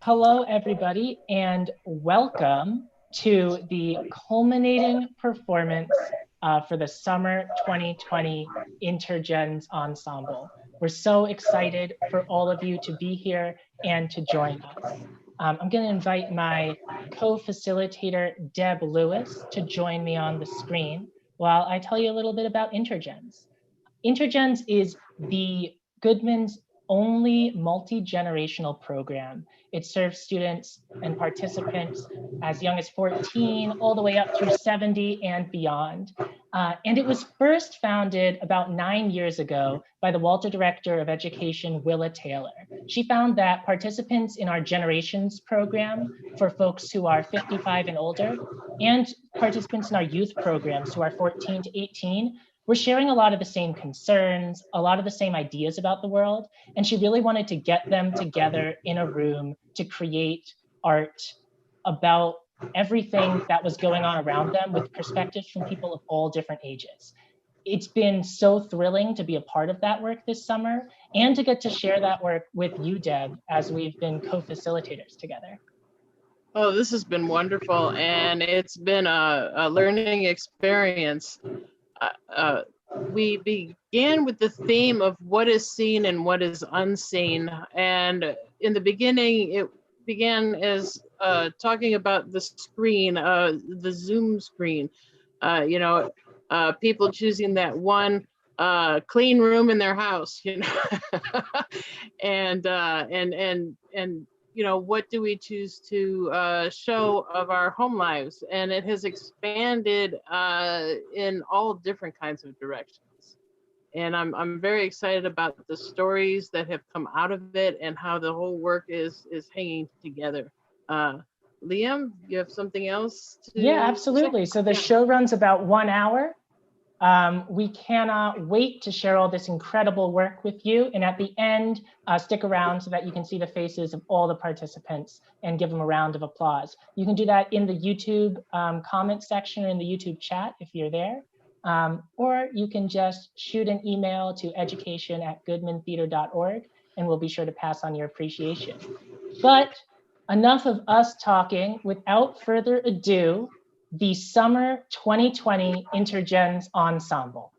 Hello, everybody, and welcome to the culminating performance for the Summer 2020 InterGens Ensemble. We're so excited for all of you to be here and to join us. I'm going to invite my co-facilitator, Deb Lewis, to join me on the screen while I tell you a little bit about InterGens. InterGens is the Goodman's only multi-generational program. It serves students and participants as young as 14 all the way up through 70 and beyond. And it was first founded about 9 years ago by the Walter Director of Education, Willa Taylor. She found that participants in our Generations program for folks who are 55 and older, and participants in our youth programs who are 14 to 18, we're sharing a lot of the same concerns, a lot of the same ideas about the world, and she really wanted to get them together in a room to create art about everything that was going on around them with perspectives from people of all different ages. It's been so thrilling to be a part of that work this summer and to get to share that work with you, Deb, as we've been co-facilitators together. Oh, this has been wonderful, and it's been a learning experience. We began with the theme of what is seen and what is unseen. And in the beginning, it began as talking about the screen, the Zoom screen, people choosing that one clean room in their house, and what do we choose to show of our home lives? And it has expanded in all different kinds of directions. And I'm very excited about the stories that have come out of it and how the whole work is hanging together. Liam, you have something else to Yeah, absolutely. So the show runs about 1 hour. We cannot wait to share all this incredible work with you. And at the end, stick around so that you can see the faces of all the participants and give them a round of applause. You can do that in the YouTube comment section or in the YouTube chat if you're there. Or you can just shoot an email to education@goodmantheater.org and we'll be sure to pass on your appreciation. But enough of us talking. Without further ado, the Summer 2020 InterGens Ensemble.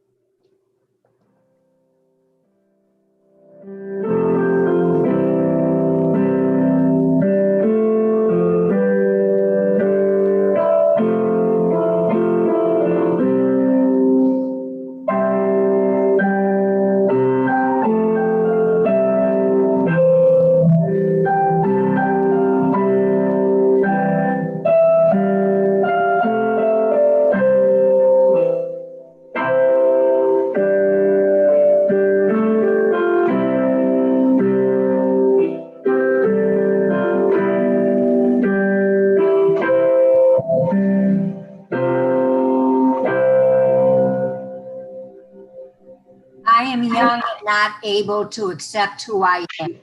Not able to accept who I am.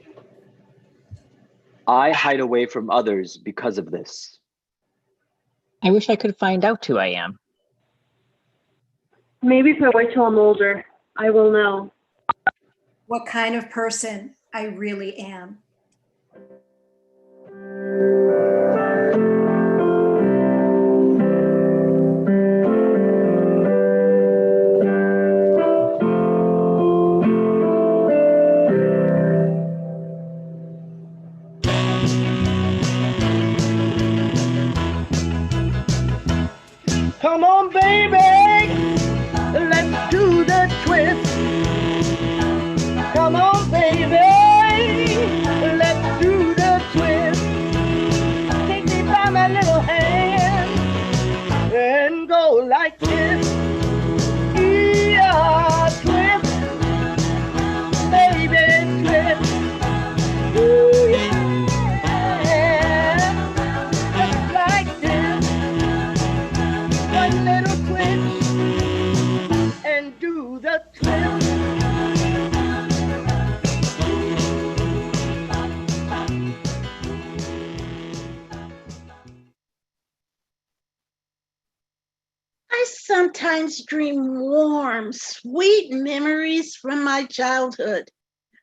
I hide away from others because of this. I wish I could find out who I am. Maybe if I wait till I'm older, I will know what kind of person I really am. Come on, baby, let's do the twist. Come on, baby, let's do the twist. Take me by my little hand and go like this. Yeah, twist, baby, twist. Ooh, yeah, just like this. One little twist and do the twist. I sometimes dream warm, sweet memories from my childhood.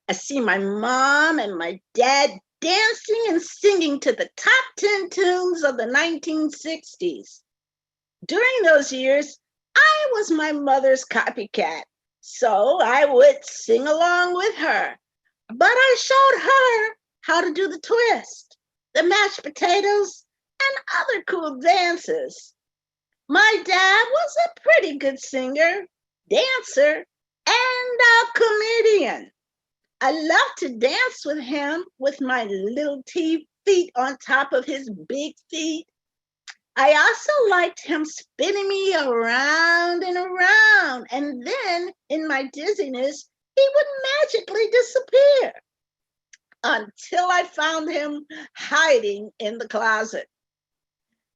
I see my mom and my dad dancing and singing to the top 10 tunes of the 1960s. During those years, I was my mother's copycat, so I would sing along with her. But I showed her how to do the twist, the mashed potatoes, and other cool dances. My dad was a pretty good singer, dancer, and a comedian. I loved to dance with him with my little feet on top of his big feet. I also liked him spinning me around and around, and then in my dizziness, he would magically disappear until I found him hiding in the closet.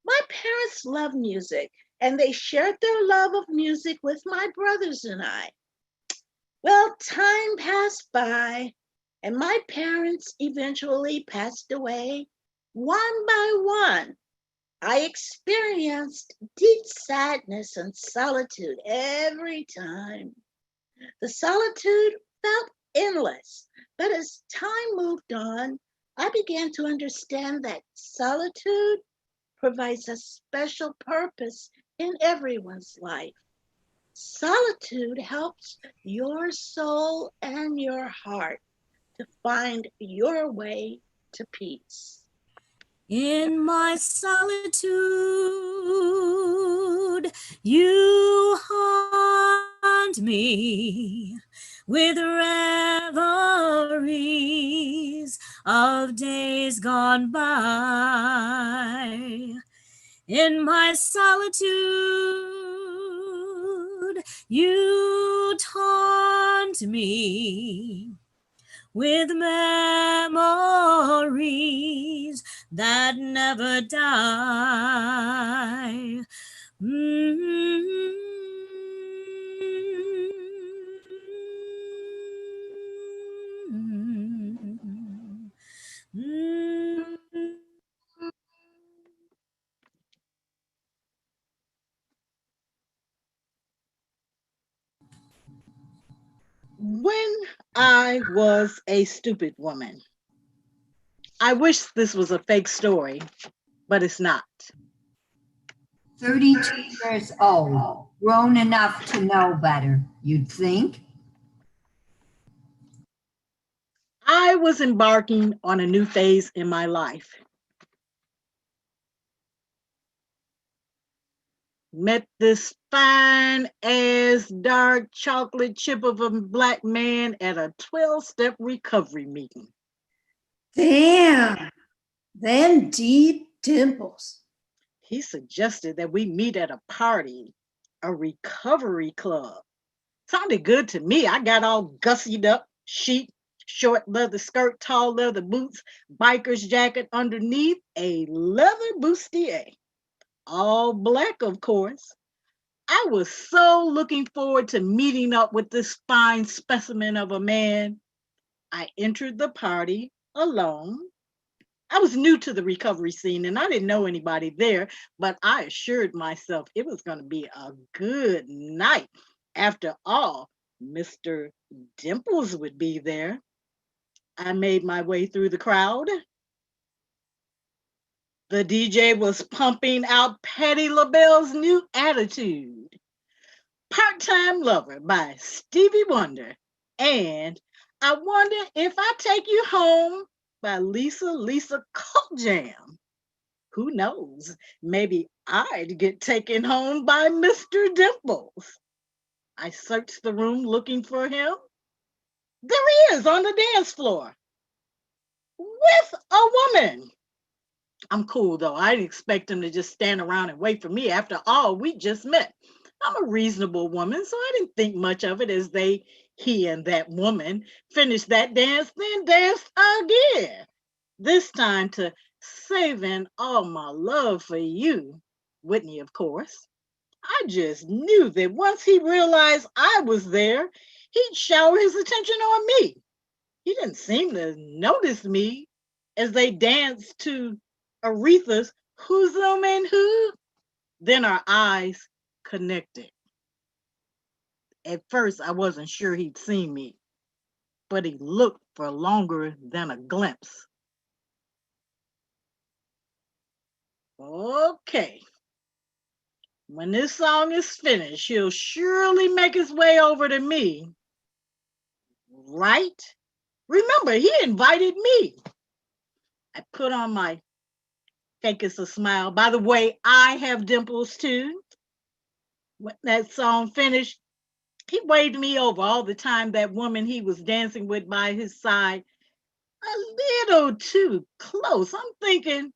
My parents loved music, and they shared their love of music with my brothers and I. Well, time passed by, and my parents eventually passed away one by one. I experienced deep sadness and solitude every time. The solitude felt endless, but as time moved on, I began to understand that solitude provides a special purpose in everyone's life. Solitude helps your soul and your heart to find your way to peace. In my solitude, you haunt me with reveries of days gone by. In my solitude, you taunt me with memories that never die. When I was a stupid woman. I wish this was a fake story, but it's not. 32 years old, grown enough to know better, you'd think. I was embarking on a new phase in my life. Met this fine ass dark chocolate chip of a black man at a 12-step recovery meeting. Damn, them deep dimples. He suggested that we meet at a party, a recovery club. Sounded good to me. I got all gussied up, chic, short leather skirt, tall leather boots, biker's jacket underneath, a leather bustier. All black, of course. I was so looking forward to meeting up with this fine specimen of a man. I entered the party alone. I was new to the recovery scene and I didn't know anybody there, but I assured myself it was going to be a good night. After all, Mr. Dimples would be there. I made my way through the crowd. The DJ was pumping out Patti LaBelle's new Attitude, Part-Time Lover by Stevie Wonder, and I Wonder If I Take You Home by Lisa Cult Jam. Who knows? Maybe I'd get taken home by Mr. Dimples. I searched the room looking for him. There he is on the dance floor with a woman. I'm cool though. I didn't expect him to just stand around and wait for me. After all, we just met. I'm a reasonable woman, so I didn't think much of it as he and that woman finished that dance, then danced again. This time to Saving All My Love for You, Whitney, of course. I just knew that once he realized I was there, he'd shower his attention on me. He didn't seem to notice me as they danced to Aretha's Who's Them and Who. Then our eyes connected. At first, I wasn't sure he'd seen me, but he looked for longer than a glimpse. Okay. When this song is finished, he'll surely make his way over to me. Right? Remember, he invited me. I put on my fakest a smile. By the way, I have dimples too. When that song finished, he waved me over all the time. That woman he was dancing with by his side, a little too close. I'm thinking,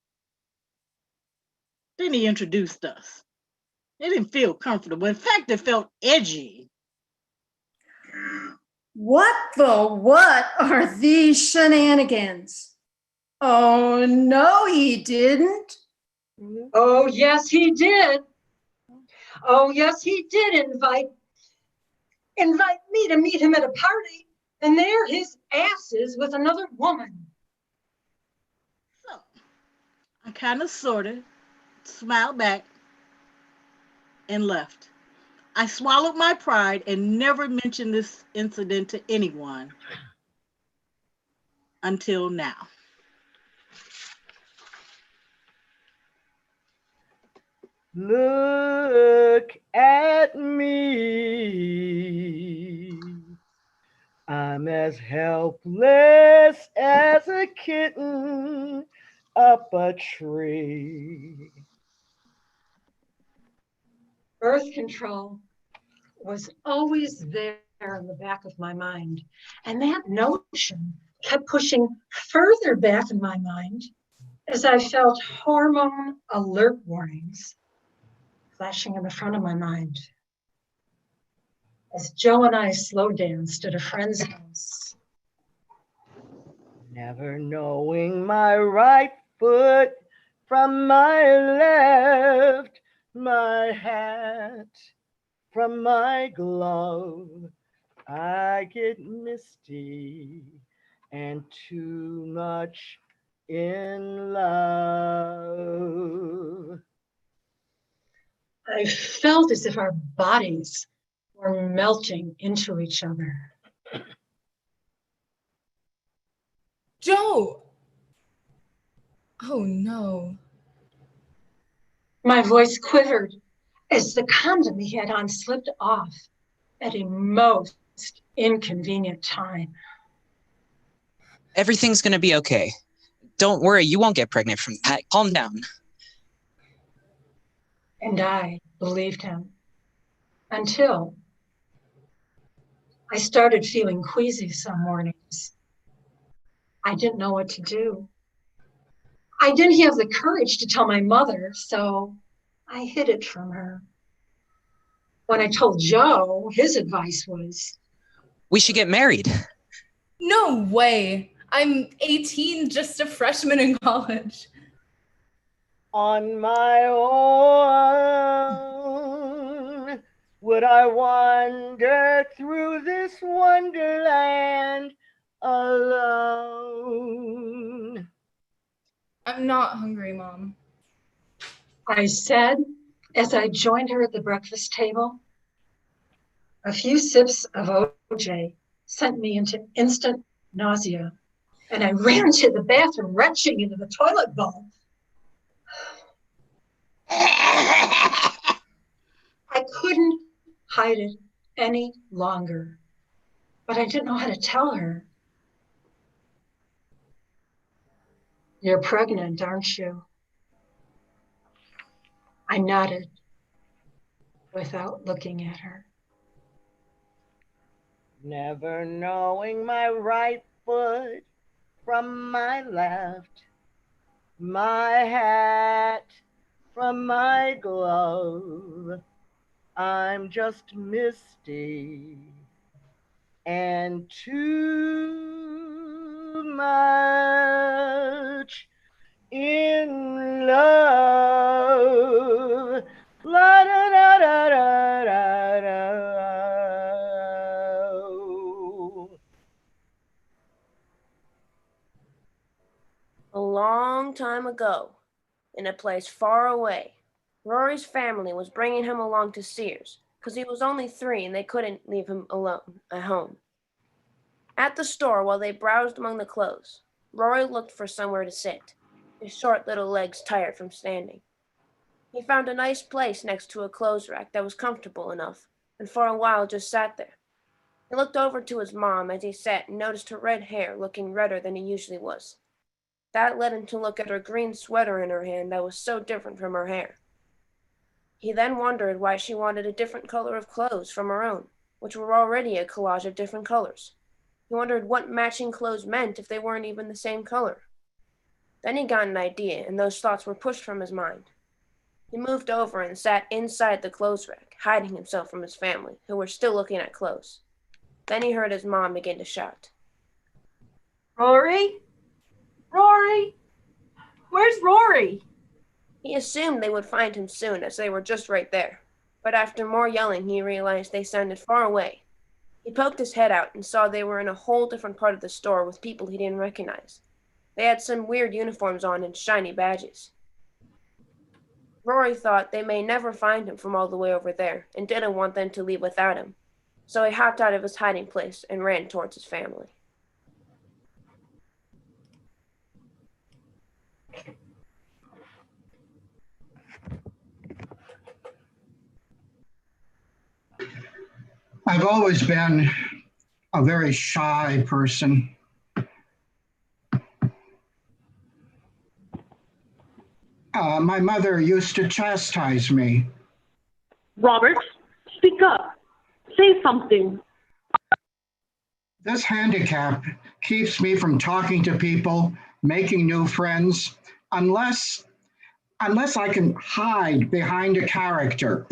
then he introduced us. It didn't feel comfortable. In fact, it felt edgy. What are these shenanigans? Oh, no, he didn't. Oh, yes, he did. Oh, yes, he did invite me to meet him at a party, and there his ass is with another woman. So I kind of sort of smiled back and left. I swallowed my pride and never mentioned this incident to anyone until now. Look at me. I'm as helpless as a kitten up a tree. Birth control was always there in the back of my mind, and that notion kept pushing further back in my mind as I felt hormone alert warnings flashing in the front of my mind as Joe and I slow danced at a friend's house. Never knowing my right foot from my left, my hat from my glove, I get misty and too much in love. I felt as if our bodies were melting into each other. Joe! Oh no. My voice quivered as the condom he had on slipped off at a most inconvenient time. Everything's gonna be okay. Don't worry, you won't get pregnant from that. Calm down. And I believed him until I started feeling queasy some mornings. I didn't know what to do. I didn't have the courage to tell my mother, so I hid it from her. When I told Joe, his advice was, we should get married. No way. I'm 18, just a freshman in college. On my own, would I wander through this wonderland alone? I'm not hungry, Mom. I said as I joined her at the breakfast table. A few sips of OJ sent me into instant nausea, and I ran to the bathroom, wrenching into the toilet bowl. I couldn't hide it any longer, but I didn't know how to tell her. You're pregnant, aren't you? I nodded without looking at her. Never knowing my right foot from my left, my hat from my glove, I'm just misty and too much in love. La da da da da da da. A long time ago, in a place far away, Rory's family was bringing him along to Sears because he was only 3 and they couldn't leave him alone at home. At the store, while they browsed among the clothes, Rory looked for somewhere to sit, his short little legs tired from standing. He found a nice place next to a clothes rack that was comfortable enough, and for a while just sat there. He looked over to his mom as he sat and noticed her red hair looking redder than it usually was. That led him to look at her green sweater in her hand that was so different from her hair. He then wondered why she wanted a different color of clothes from her own, which were already a collage of different colors. He wondered what matching clothes meant if they weren't even the same color. Then he got an idea, and those thoughts were pushed from his mind. He moved over and sat inside the clothes rack, hiding himself from his family, who were still looking at clothes. Then he heard his mom begin to shout. Rory? Rory? Where's Rory? He assumed they would find him soon, as they were just right there. But after more yelling, he realized they sounded far away. He poked his head out and saw they were in a whole different part of the store with people he didn't recognize. They had some weird uniforms on and shiny badges. Rory thought they may never find him from all the way over there and didn't want them to leave without him. So he hopped out of his hiding place and ran towards his family. I've always been a very shy person. My mother used to chastise me. Robert, speak up. Say something. This handicap keeps me from talking to people, making new friends, unless I can hide behind a character.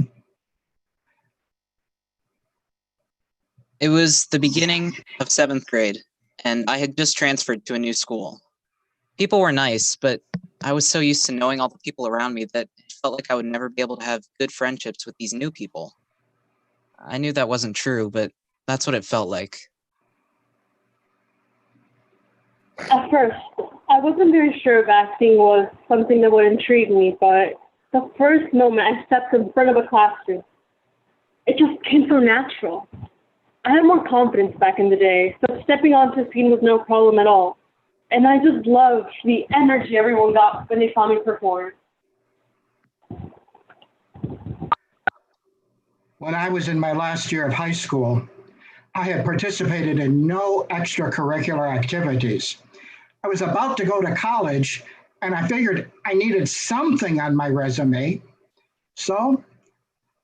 It was the beginning of 7th grade, and I had just transferred to a new school. People were nice, but I was so used to knowing all the people around me that it felt like I would never be able to have good friendships with these new people. I knew that wasn't true, but that's what it felt like. At first, I wasn't very sure if acting was something that would intrigue me, but the first moment I stepped in front of a classroom, it just came so natural. I had more confidence back in the day, so stepping onto the scene was no problem at all. And I just loved the energy everyone got when they saw me perform. When I was in my last year of high school, I had participated in no extracurricular activities. I was about to go to college, and I figured I needed something on my resume. So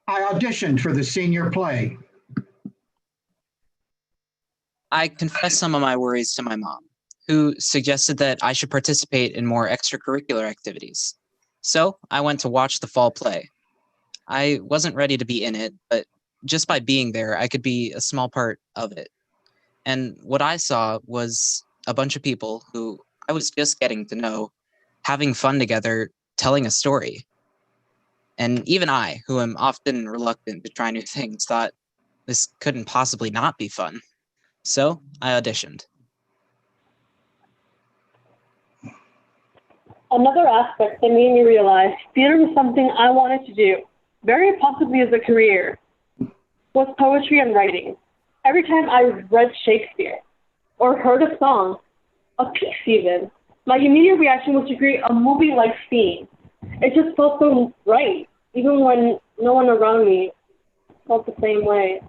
I auditioned for the senior play. I confessed some of my worries to my mom, who suggested that I should participate in more extracurricular activities. So I went to watch the fall play. I wasn't ready to be in it, but just by being there, I could be a small part of it. And what I saw was a bunch of people who I was just getting to know, having fun together, telling a story. And even I, who am often reluctant to try new things, thought this couldn't possibly not be fun. So I auditioned. Another aspect that made me realize theater was something I wanted to do, very possibly as a career, was poetry and writing. Every time I read Shakespeare or heard a song, a piece even, my immediate reaction was to create a movie-like scene. It just felt so right, even when no one around me felt the same way.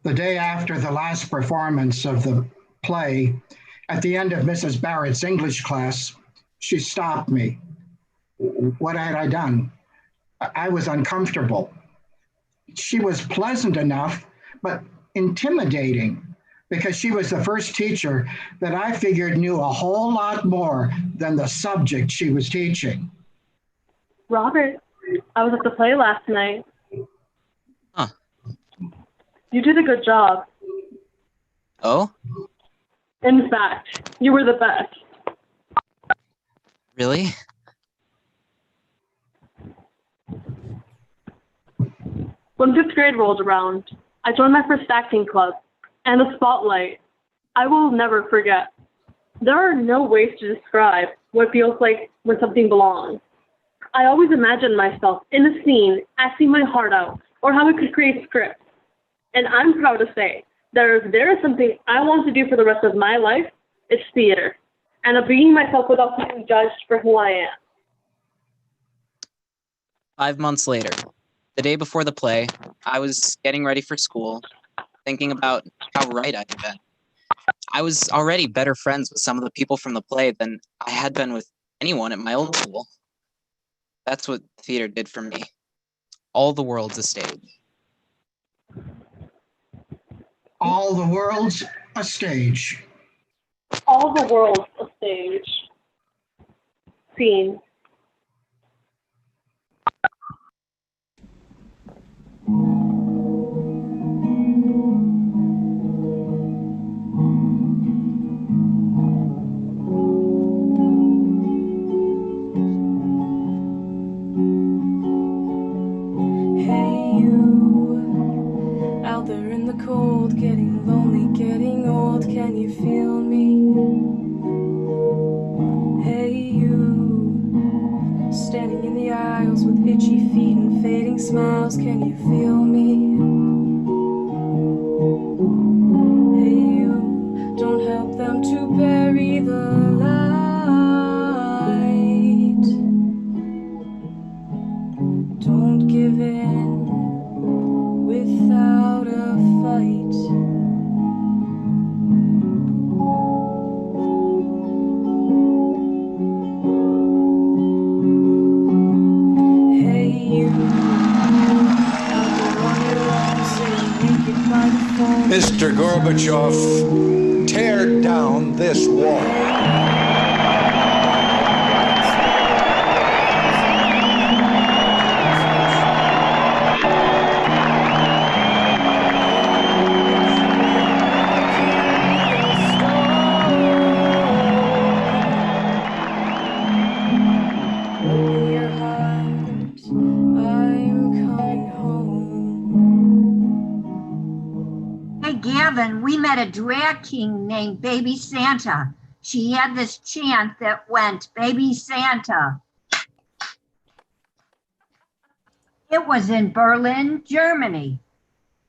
The day after the last performance of the play, at the end of Mrs. Barrett's English class, she stopped me. What had I done? I was uncomfortable. She was pleasant enough, but intimidating, because she was the first teacher that I figured knew a whole lot more than the subject she was teaching. Robert, I was at the play last night. Huh. You did a good job. Oh? In fact, you were the best. Really? When 5th grade rolled around, I joined my first acting club, and the spotlight, I will never forget. There are no ways to describe what it feels like when something belongs. I always imagined myself in a scene, acting my heart out, or how I could create scripts. And I'm proud to say that if there is something I want to do for the rest of my life, it's theater. and of being myself without being judged for who I am. 5 months later, the day before the play, I was getting ready for school, thinking about how right I had been. I was already better friends with some of the people from the play than I had been with anyone at my old school. That's what theater did for me. All the world's a stage. All the world's a stage. All the world's a stage. Scene. Hey you, out there in the cold, getting lonely, getting old, can you feel me? Hey you, standing in the aisles with itchy feet and fading smiles, can you feel me? Hey you, don't help them to bury the light. Don't give in without a fight. Hey you, out there on your own, sitting naked by the phone. Mr. Gorbachev, tear down this wall. Open your heart, I'm coming home. Hey, Gavin, we met a drag king named Baby Santa. She had this chant that went, Baby Santa. It was in Berlin, Germany.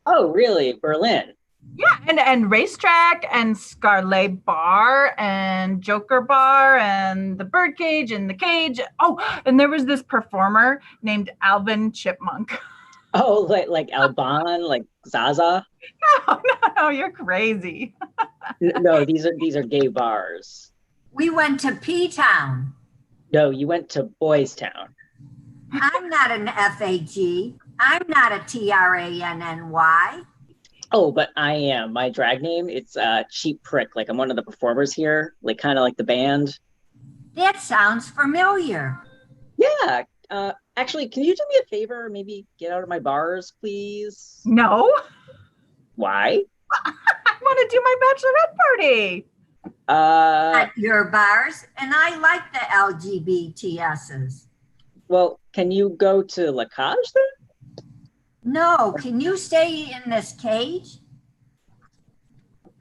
Oh, really? Berlin? Yeah, and Racetrack and Scarlet Bar and Joker Bar and the Birdcage and the Cage. Oh, and there was this performer named Alvin Chipmunk. Oh, like Alban, like Zaza? No, you're crazy. No, these are gay bars. We went to P-Town. No, you went to Boys Town. I'm not an FAG. I'm not a TRANNY. Oh, but I am. My drag name, it's Cheap Prick. Like I'm one of the performers here, like kind of like the band. That sounds familiar. Yeah. Actually, can you do me a favor? Maybe get out of my bars, please? No. Why? I want to do my bachelorette party. At your bars, and I like the LGBTSs. Well, can you go to La Cage then? No, can you stay in this cage?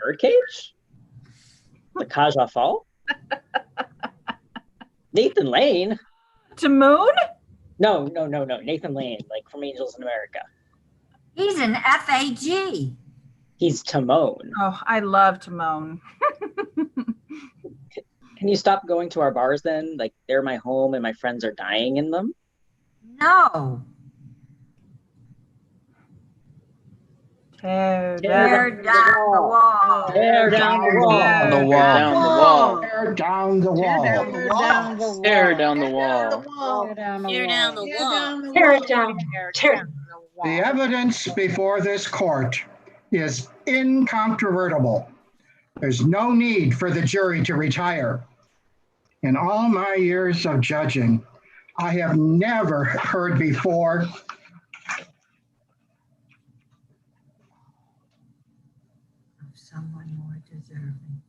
Birdcage? La Cage aux Folles? Nathan Lane? Timon? No. Nathan Lane, like from Angels in America. He's an FAG. He's Timon. Oh, I love Timon. Can you stop going to our bars then? Like they're my home and my friends are dying in them. No. Tear down the wall. Tear down the wall. Down the wall. Tear down the wall. Tear down the wall. Tear down the wall. Tear it down. The evidence before this court is incontrovertible. There's no need for the jury to retire. In all my years of judging, I have never heard before someone more deserving.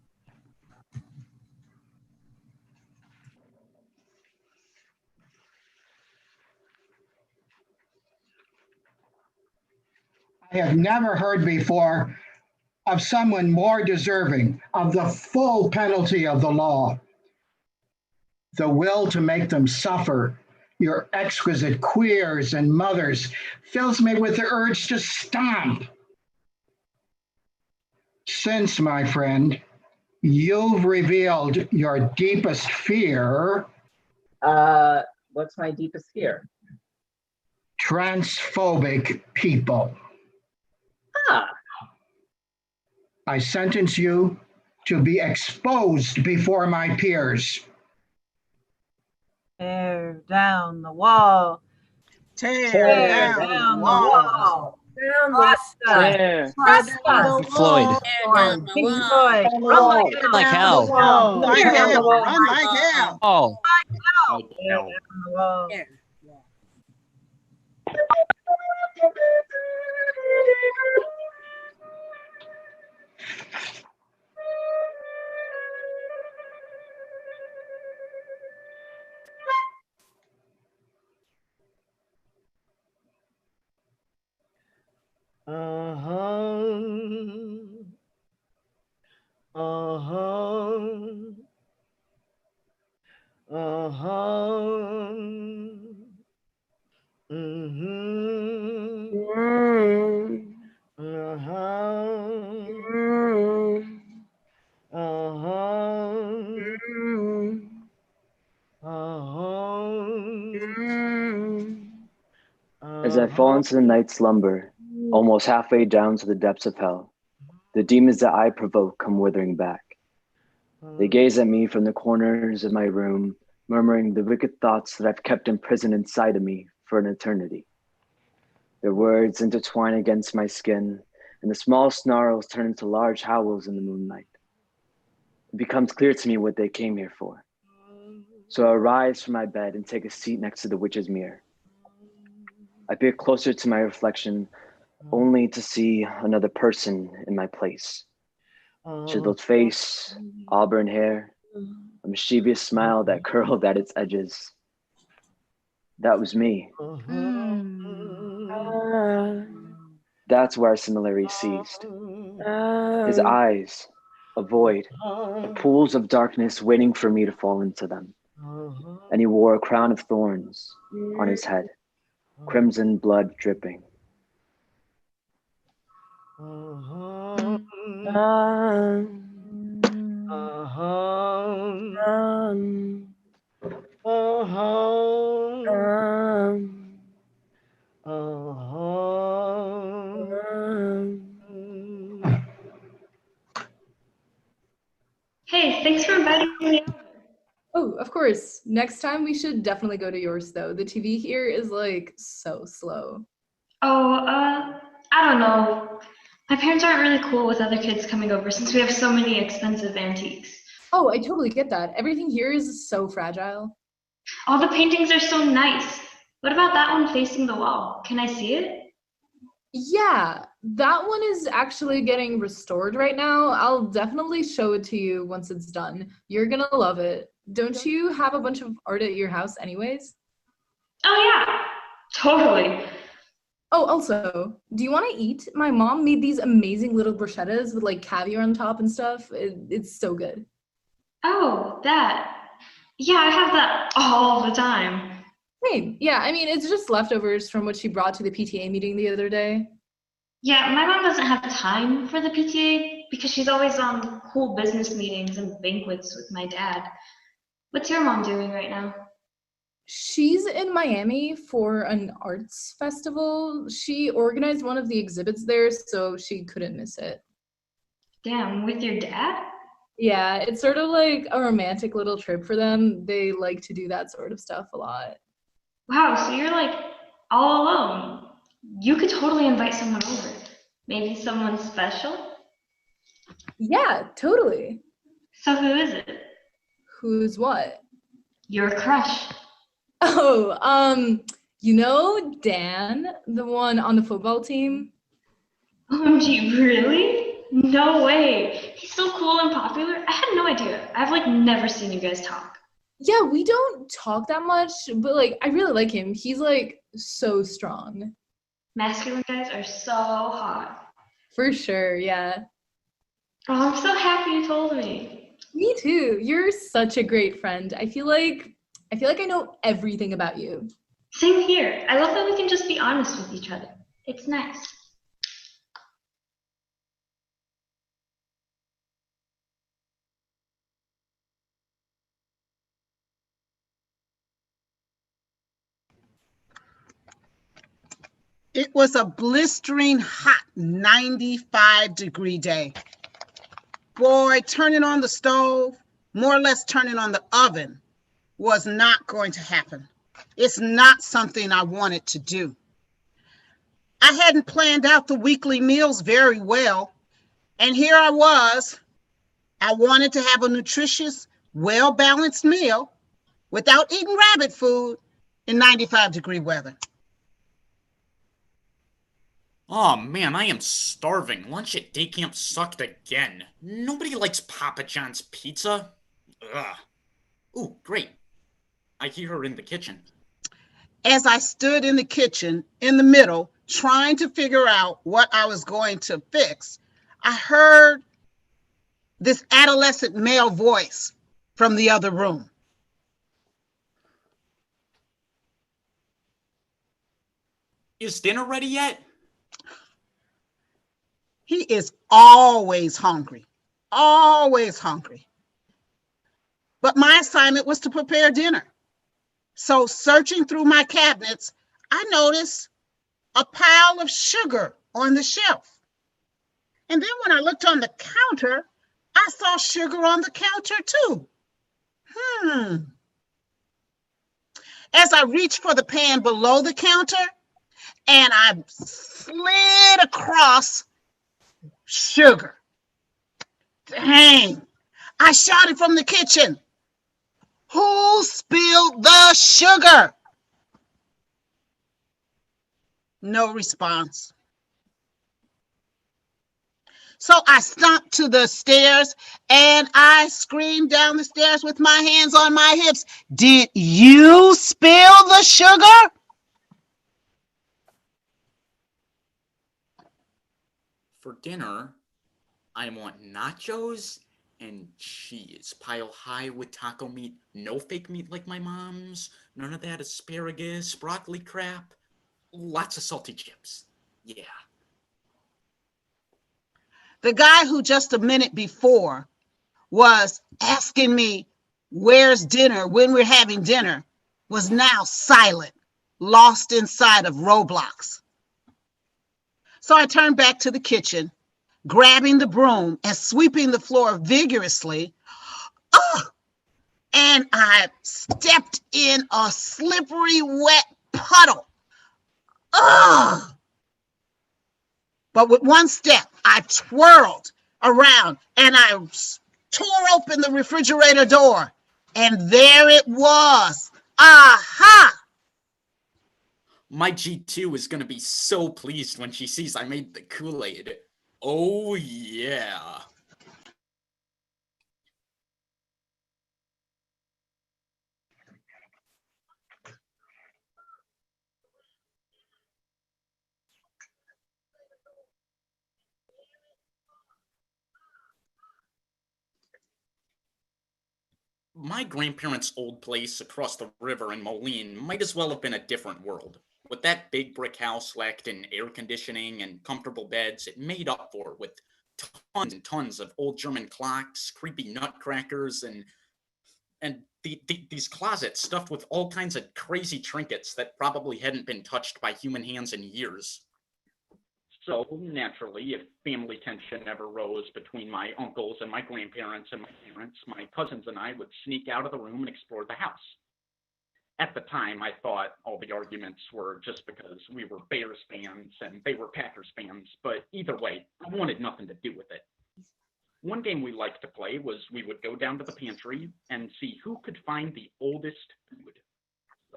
I have never heard before of someone more deserving of the full penalty of the law. The will to make them suffer, your exquisite queers and mothers, fills me with the urge to stomp. Since, my friend, You've revealed your deepest fear. What's my deepest fear? Transphobic people. Ah. I sentence you to be exposed before my peers. Tear down the wall. Tear down the wall. Tear. Floyd. Pink Floyd. Run like hell. Run like hell. Run like hell. Oh. As I fall into the night slumber, almost halfway down to the depths of hell, the demons that I provoke come withering back. They gaze at me from the corners of my room, murmuring the wicked thoughts that I've kept imprisoned inside of me for an eternity. Their words intertwine against my skin, and the small snarls turn into large howls in the moonlight. It becomes clear to me what they came here for. So I rise from my bed and take a seat next to the witch's mirror. I peer closer to my reflection, only to see another person in my place. Chiseled face, auburn hair, a mischievous smile that curled at its edges. That was me. That's where our similarity ceased. His eyes, a void, pools of darkness waiting for me to fall into them. And he wore a crown of thorns on his head, crimson blood dripping. Hey, thanks for inviting me over. Oh, of course. Next time we should definitely go to yours though. The TV here is like so slow. Oh, I don't know. My parents aren't really cool with other kids coming over since we have so many expensive antiques. Oh, I totally get that. Everything here is so fragile. All the paintings are so nice. What about that one facing the wall? Can I see it? Yeah, that one is actually getting restored right now. I'll definitely show it to you once it's done. You're gonna love it. Don't you have a bunch of art at your house anyways? Oh yeah, totally. Oh, also, do you want to eat? My mom made these amazing little bruschettas with like caviar on top and stuff. It's so good. Oh, that. Yeah, I have that all the time. Hey, yeah, I mean, it's just leftovers from what she brought to the PTA meeting the other day. Yeah, my mom doesn't have time for the PTA because she's always on cool business meetings and banquets with my dad. What's your mom doing right now? She's in Miami for an arts festival. She organized one of the exhibits there, so she couldn't miss it. Damn, with your dad? Yeah, it's sort of like a romantic little trip for them. They like to do that sort of stuff a lot. Wow, so you're like all alone. You could totally invite someone over. Maybe someone special? Yeah, totally. So who is it? Who's what? Your crush. Oh, you know Dan, the one on the football team? OMG, really? No way. He's so cool and popular. I had no idea. I've like never seen you guys talk. Yeah, we don't talk that much, but like I really like him. He's like so strong. Masculine guys are so hot. For sure, yeah. Oh, I'm so happy you told me. Me too. You're such a great friend. I feel like I know everything about you. Same here. I love that we can just be honest with each other. It's nice. It was a blistering hot 95-degree day. Boy, turning on the stove, more or less turning on the oven, was not going to happen. It's not something I wanted to do. I hadn't planned out the weekly meals very well, and here I was. I wanted to have a nutritious, well-balanced meal without eating rabbit food in 95-degree weather. Oh man, I am starving. Lunch at day camp sucked again. Nobody likes Papa John's pizza. Ugh. Ooh, great. I hear her in the kitchen. As I stood in the kitchen in the middle, trying to figure out what I was going to fix, I heard this adolescent male voice from the other room. Is dinner ready yet? He is always hungry, always hungry. But my assignment was to prepare dinner. So searching through my cabinets, I noticed a pile of sugar on the shelf. And then when I looked on the counter, I saw sugar on the counter too. As I reached for the pan below the counter, and I slid across sugar. Dang, I shouted from the kitchen, "Who spilled the sugar?" No response. So I stomped to the stairs and I screamed down the stairs with my hands on my hips, "Did you spill the sugar?" For dinner, I want nachos and cheese, pile high with taco meat, no fake meat like my mom's, none of that asparagus, broccoli crap, lots of salty chips. Yeah. The guy who just a minute before was asking me, "Where's dinner?" when we're having dinner, was now silent, lost inside of Roblox. So I turned back to the kitchen, grabbing the broom and sweeping the floor vigorously. And I stepped in a slippery, wet puddle. But with one step, I twirled around and I tore open the refrigerator door. And there it was. Aha! My G2 is gonna be so pleased when she sees I made the Kool-Aid. Oh yeah. My grandparents' old place across the river in Moline might as well have been a different world. With that big brick house lacked in air conditioning and comfortable beds, it made up for with tons and tons of old German clocks, creepy nutcrackers, and these closets stuffed with all kinds of crazy trinkets that probably hadn't been touched by human hands in years. So, naturally, if family tension ever rose between my uncles and my grandparents and my parents, my cousins and I would sneak out of the room and explore the house. At the time, I thought all the arguments were just because we were Bears fans and they were Packers fans, but either way, I wanted nothing to do with it. One game we liked to play was we would go down to the pantry and see who could find the oldest food.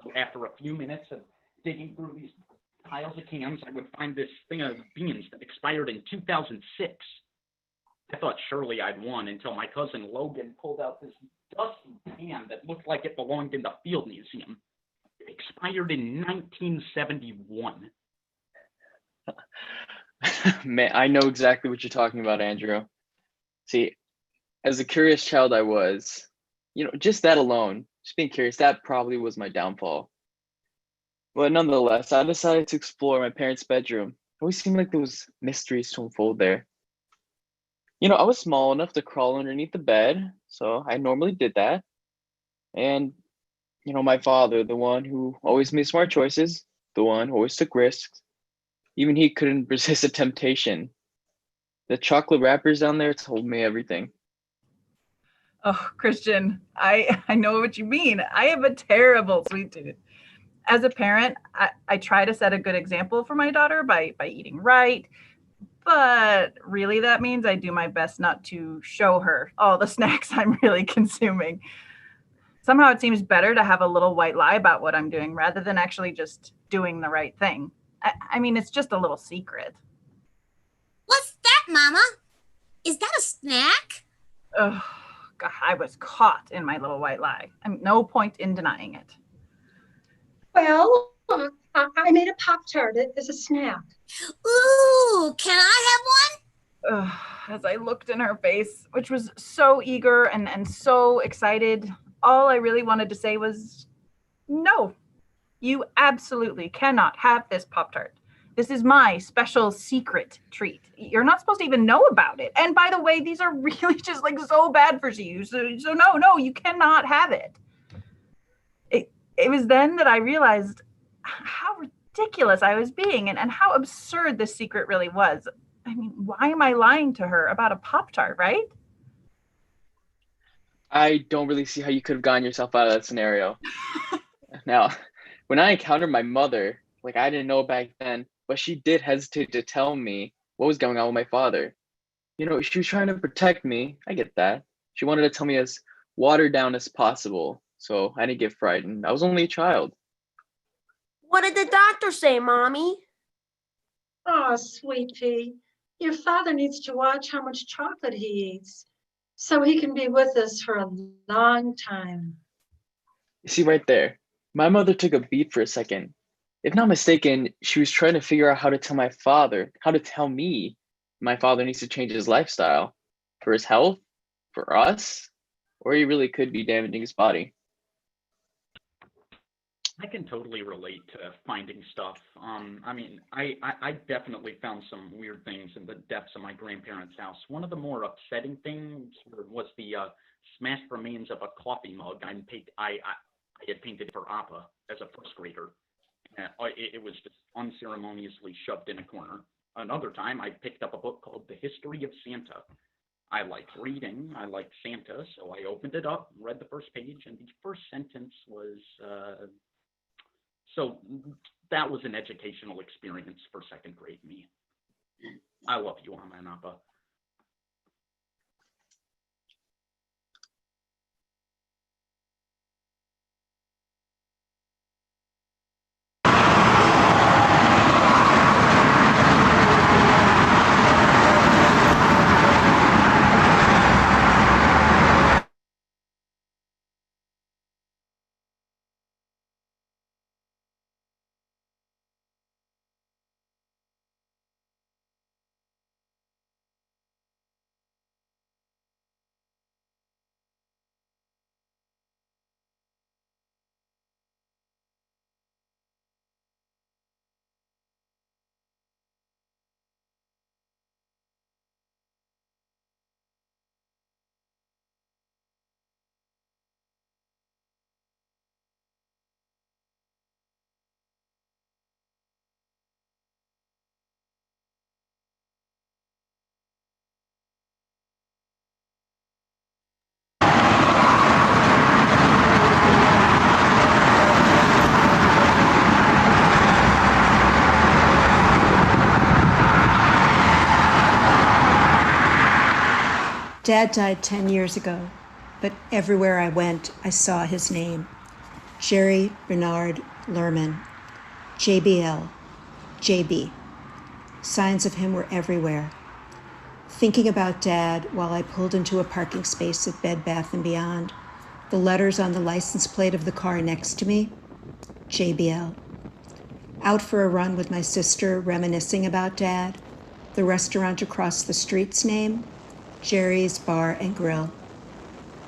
So after a few minutes of digging through these piles of cans, I would find this thing of beans that expired in 2006. I thought surely I'd won until my cousin Logan pulled out this dusty can that looked like it belonged in the Field Museum. It expired in 1971. Man, I know exactly what you're talking about, Andrew. See, as a curious child I was, just that alone, just being curious, that probably was my downfall. But nonetheless, I decided to explore my parents' bedroom. It always seemed like there was mysteries to unfold there. I was small enough to crawl underneath the bed, so I normally did that. And, my father, the one who always made smart choices, the one who always took risks, Even he couldn't resist the temptation. The chocolate wrappers down there told me everything. Oh, Christian, I know what you mean. I have a terrible sweet tooth. As a parent, I try to set a good example for my daughter by eating right, but really that means I do my best not to show her all the snacks I'm really consuming. Somehow it seems better to have a little white lie about what I'm doing rather than actually just doing the right thing. I mean, it's just a little secret. What's that, Mama? Is that a snack? Oh, God, I was caught in my little white lie. I mean, no point in denying it. Well, I made a Pop-Tart as a snack. Ooh, can I have one? As I looked in her face, which was so eager and so excited, all I really wanted to say was, no, you absolutely cannot have this Pop-Tart. This is my special secret treat. You're not supposed to even know about it. And by the way, these are really just like so bad for you. So no, you cannot have it. It was then that I realized how ridiculous I was being and how absurd this secret really was. I mean, why am I lying to her about a Pop-Tart, right? I don't really see how you could have gotten yourself out of that scenario. Now, when I encountered my mother, like I didn't know back then, but she did hesitate to tell me what was going on with my father. You know, she was trying to protect me. I get that. She wanted to tell me as watered down as possible, so I didn't get frightened. I was only a child. What did the doctor say, Mommy? Oh, sweet pea, your father needs to watch how much chocolate he eats so he can be with us for a long time. You see right there, my mother took a beat for a second. If not mistaken, she was trying to figure out how to tell me my father needs to change his lifestyle for his health, for us, or he really could be damaging his body. I can totally relate to finding stuff. I mean, I definitely found some weird things in the depths of my grandparents' house. One of the more upsetting things was the smashed remains of a coffee mug I had painted for Appa as a first grader. It was just unceremoniously shoved in a corner. Another time, I picked up a book called The History of Santa. I liked reading, I liked Santa, so I opened it up, read the first page, and the first sentence was, so that was an educational experience for second grade me. I love you, Amma and Appa. Dad died 10 years ago, but everywhere I went, I saw his name. Jerry Bernard Lerman, JBL, JB. Signs of him were everywhere. Thinking about Dad while I pulled into a parking space at Bed Bath & Beyond, the letters on the license plate of the car next to me, JBL. Out for a run with my sister, reminiscing about Dad, the restaurant across the street's name, Jerry's Bar and Grill.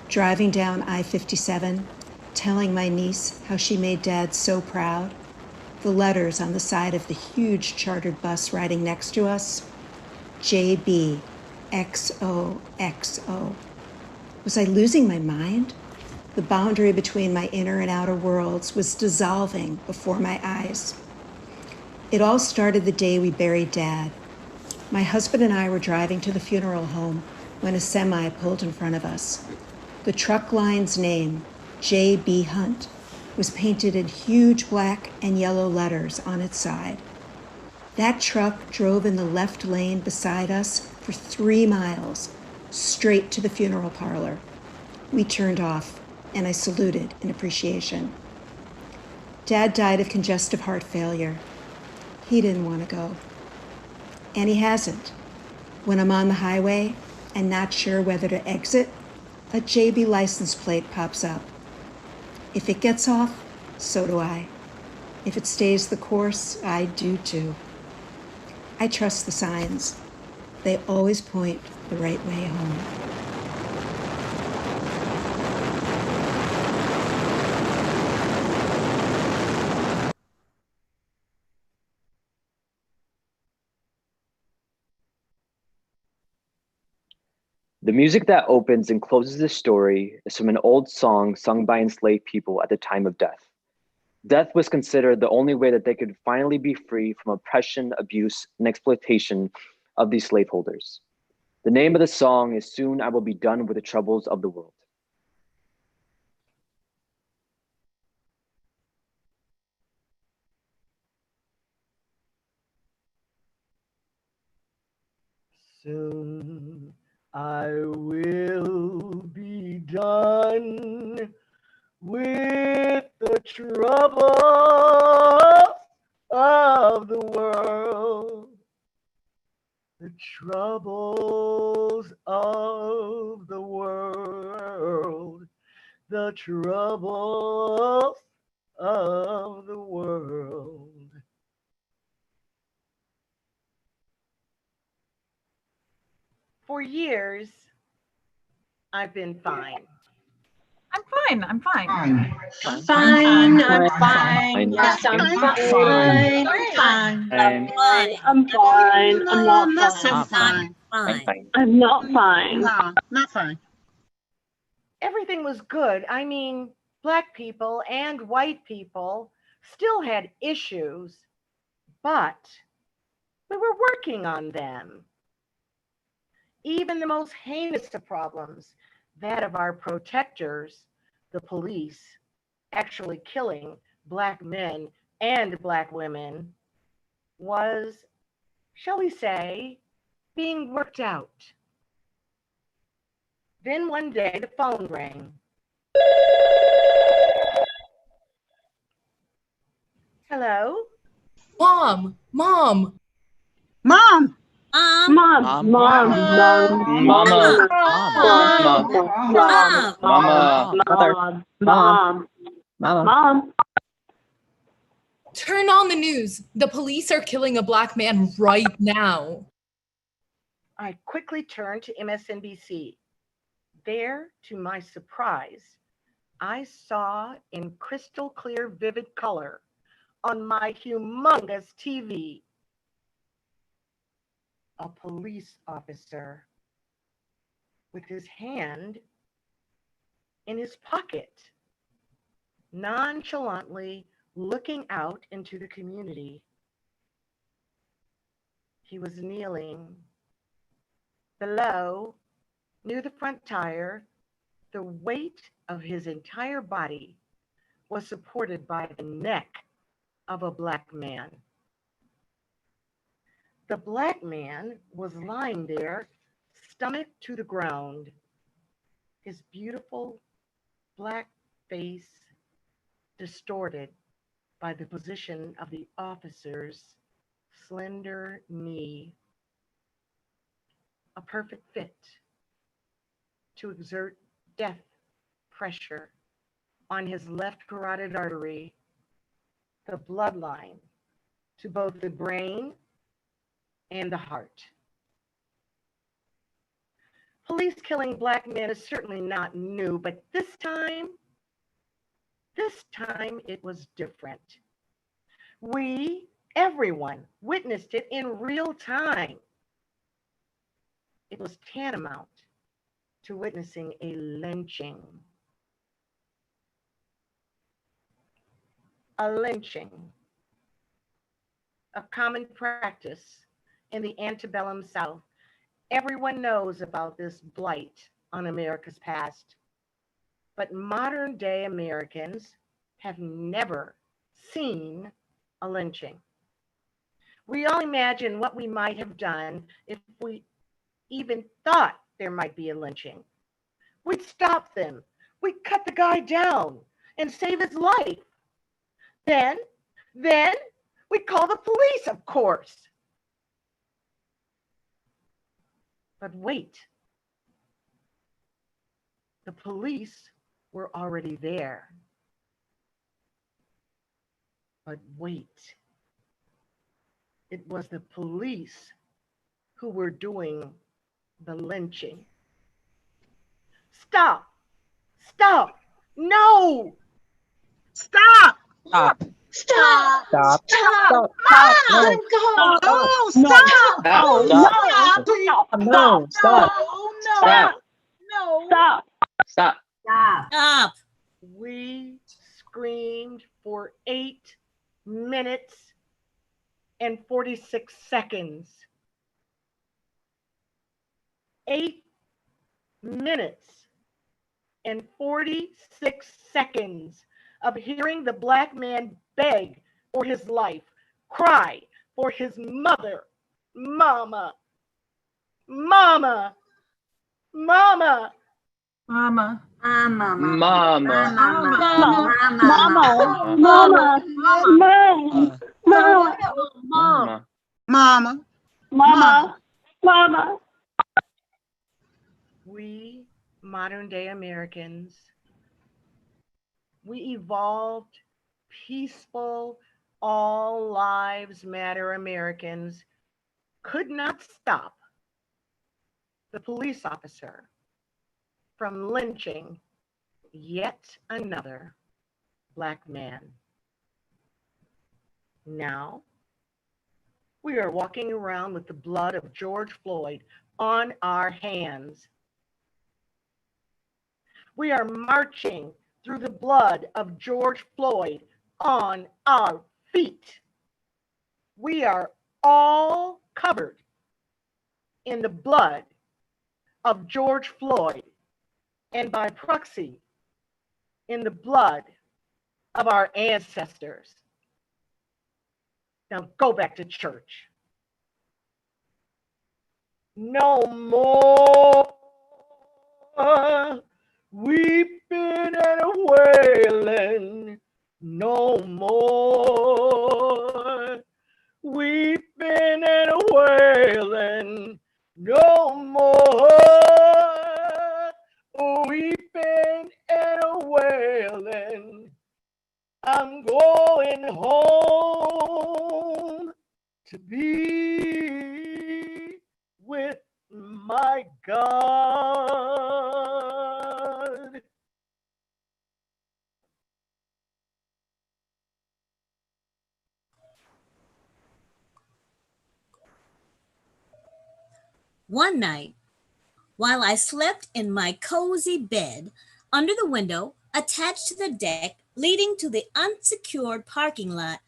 Driving down I-57, telling my niece how she made Dad so proud. The letters on the side of the huge chartered bus riding next to us, JB, XOXO. Was I losing my mind? The boundary between my inner and outer worlds was dissolving before my eyes. It all started the day we buried Dad. My husband and I were driving to the funeral home when a semi pulled in front of us. The truck line's name, J.B. Hunt, was painted in huge black and yellow letters on its side. That truck drove in the left lane beside us for 3 miles, straight to the funeral parlor. We turned off, and I saluted in appreciation. Dad died of congestive heart failure. He didn't want to go. And he hasn't. When I'm on the highway and not sure whether to exit, a JB license plate pops up. If it gets off, so do I. If it stays the course, I do too. I trust the signs. They always point the right way home. The music that opens and closes the story is from an old song sung by enslaved people at the time of death. Death was considered the only way that they could finally be free from oppression, abuse, and exploitation of these slaveholders. The name of the song is Soon I Will Be Done with the Troubles of the World. Soon I will be done with the trouble of the world. The troubles of the world. The troubles of the world. For years, I've been fine. I'm fine. I'm fine. Fine. I'm fine. I'm Fine. fine. Yes, I'm Fine. fine. Fine. I'm fine. I'm fine. I'm not Not so fine. fine. Fine. I'm not fine. No, not fine. Everything was good. I mean, Black people and white people still had issues, but we were working on them. Even the most heinous of problems, that of our protectors, the police, actually killing Black men and Black women, was, shall we say, being worked out. Then one day the phone rang. Hello? Mom! Mom! Mom. Mom. Mom. Mom. Mama. Mom. Turn on the news. The police are killing a Black man right now. I quickly turned to MSNBC. There, to my surprise, I saw in crystal clear, vivid color on my humongous TV a police officer with his hand in his pocket, nonchalantly looking out into the community. He was kneeling below, near the front tire. The weight of his entire body was supported by the neck of a Black man. The Black man was lying there, stomach to the ground, his beautiful Black face distorted by the position of the officer's slender knee, a perfect fit to exert death pressure on his left carotid artery, the bloodline to both the brain and the heart. Police killing Black men is certainly not new, but this time it was different. Everyone witnessed it in real time. It was tantamount to witnessing a lynching. A lynching. a common practice in the antebellum South. Everyone knows about this blight on America's past. But modern day Americans have never seen a lynching. We all imagine what we might have done if we even thought there might be a lynching. We'd stop them. We'd cut the guy down and save his life. Then we'd call the police, of course. But wait, the police were already there. But wait, it was the police who were doing the lynching. Stop! Stop! No! Stop! Stop. Stop! Stop. Stop! Stop. Mom! No. Go! No, stop! No! Stop. No. Stop. No, No! Stop! Stop. Stop! We screamed for 8 minutes and 46 seconds. 8 minutes and 46 seconds of hearing the black man beg for his life, cry for his mother, mama, mama, mama, Mama. Mama. Mama! Mama. Mama! Mama! Mama. Mama. Mama! Mama! We modern day Americans, we evolved peaceful, all lives matter Americans could not stop the police officer from lynching yet another black man. Now, we are walking around with the blood of George Floyd on our hands. We are marching through the blood of George Floyd on our feet. We are all covered in the blood of George Floyd, and by proxy, in the blood of our ancestors. Now go back to church. No more weeping and wailing. No more weeping and wailing. No more weeping and wailing. I'm going home to be with my God. One night, while I slept in my cozy bed under the window attached to the deck leading to the unsecured parking lot,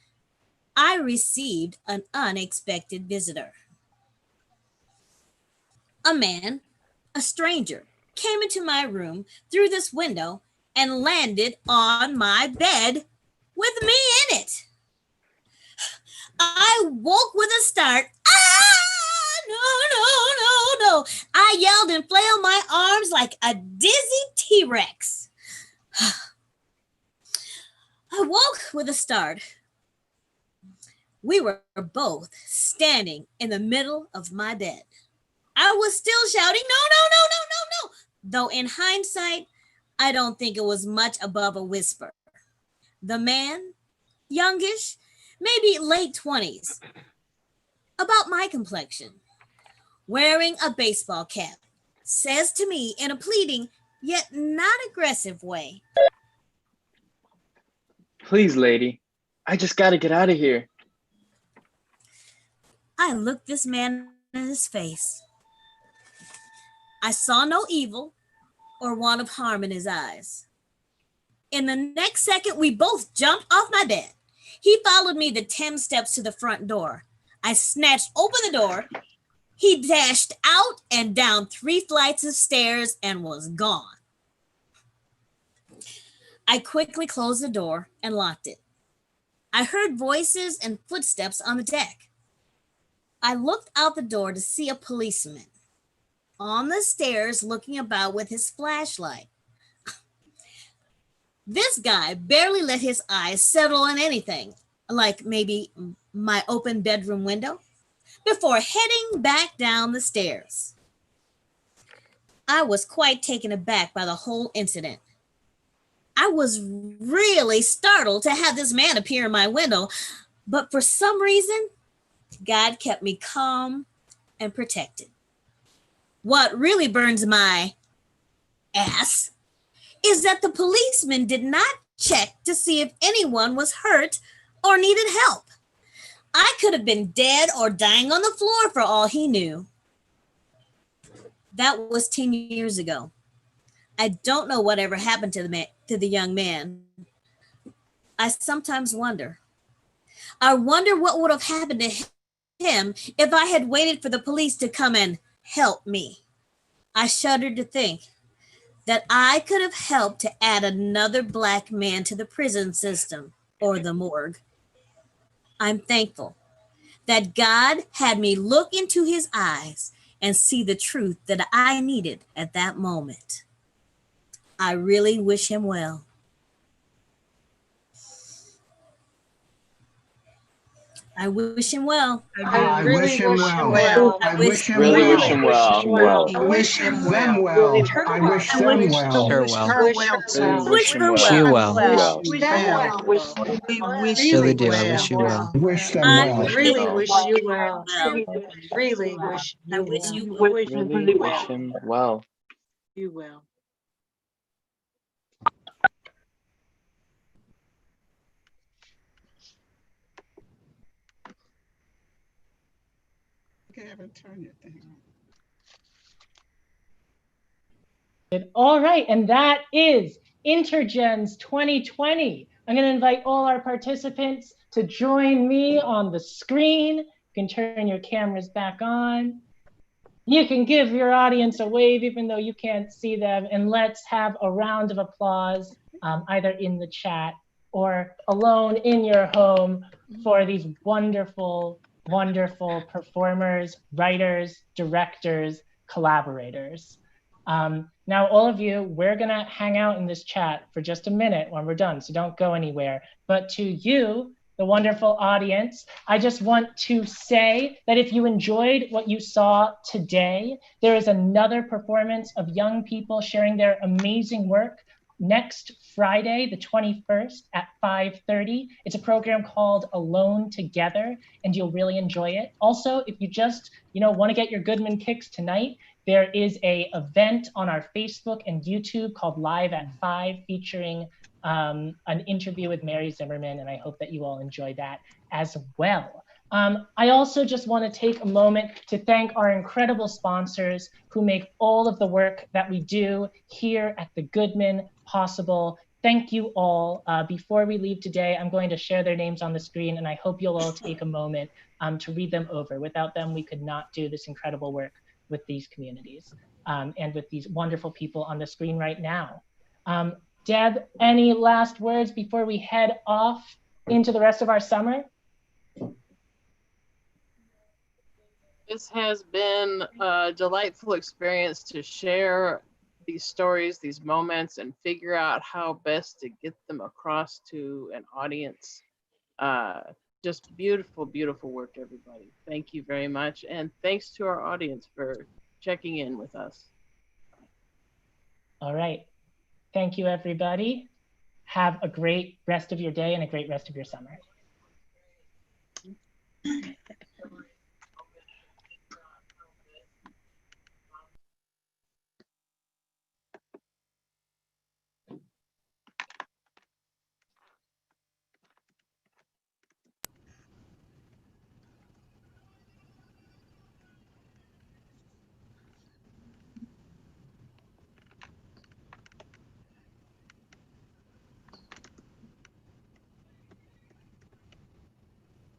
I received an unexpected visitor. A man, a stranger, came into my room through this window and landed on my bed with me in it. I woke with a start. Ah! No. I yelled and flailed my arms like a dizzy T-Rex. I woke with a start. We were both standing in the middle of my bed. I was still shouting, no. Though in hindsight, I don't think it was much above a whisper. The man, youngish, maybe late 20s, about my complexion, wearing a baseball cap, says to me in a pleading yet not aggressive way, Please, lady, I just gotta get out of here. I looked this man in his face. I saw no evil or want of harm in his eyes. In the next second, we both jumped off my bed. He followed me the 10 steps to the front door. I snatched open the door. He dashed out and down 3 flights of stairs and was gone. I quickly closed the door and locked it. I heard voices and footsteps on the deck. I looked out the door to see a policeman on the stairs looking about with his flashlight. This guy barely let his eyes settle on anything, like maybe my open bedroom window, before heading back down the stairs. I was quite taken aback by the whole incident. I was really startled to have this man appear in my window, but for some reason, God kept me calm and protected. What really burns my ass is that the policeman did not check to see if anyone was hurt or needed help. I could have been dead or dying on the floor for all he knew. That was 10 years ago. I don't know whatever happened to the young man. I sometimes wonder. I wonder what would have happened to him if I had waited for the police to come and help me. I shudder to think that I could have helped to add another Black man to the prison system or the morgue. I'm thankful that God had me look into his eyes and see the truth that I needed at that moment. I really wish him well. I wish him well. I wish him well. I wish him Really well. wish him well. I wish them well. I wish them well. Her Wish well. her well Really too. wish him Wish you well. well. Wish them well. We wish Really you do. I wish you well. well. Wish them I well. Really wish you well. well. Really wish I you wish well. you well. Really wish him well. You well. Okay, I haven't turned your thing on. All right, and that is InterGens 2020. I'm going to invite all our participants to join me on the screen. You can turn your cameras back on. You can give your audience a wave even though you can't see them, and let's have a round of applause either in the chat or alone in your home for these wonderful, wonderful performers, writers, directors, collaborators. Now, all of you, we're gonna hang out in this chat for just a minute when we're done, so don't go anywhere. But to you, the wonderful audience, I just want to say that if you enjoyed what you saw today, there is another performance of young people sharing their amazing work next Friday, the 21st at 5:30. It's a program called Alone Together, and you'll really enjoy it. Also, if you just want to get your Goodman kicks tonight, there is a event on our Facebook and YouTube called Live at 5 featuring an interview with Mary Zimmerman, and I hope that you all enjoy that as well. I also just want to take a moment to thank our incredible sponsors who make all of the work that we do here at the Goodman possible. Thank you all. Before we leave today, I'm going to share their names on the screen, and I hope you'll all take a moment to read them over. Without them, we could not do this incredible work with these communities and with these wonderful people on the screen right now. Deb, any last words before we head off into the rest of our summer? This has been a delightful experience to share these stories, these moments, and figure out how best to get them across to an audience. Just beautiful, beautiful work, everybody. Thank you very much. And thanks to our audience for checking in with us. All right. Thank you, everybody. Have a great rest of your day and a great rest of your summer.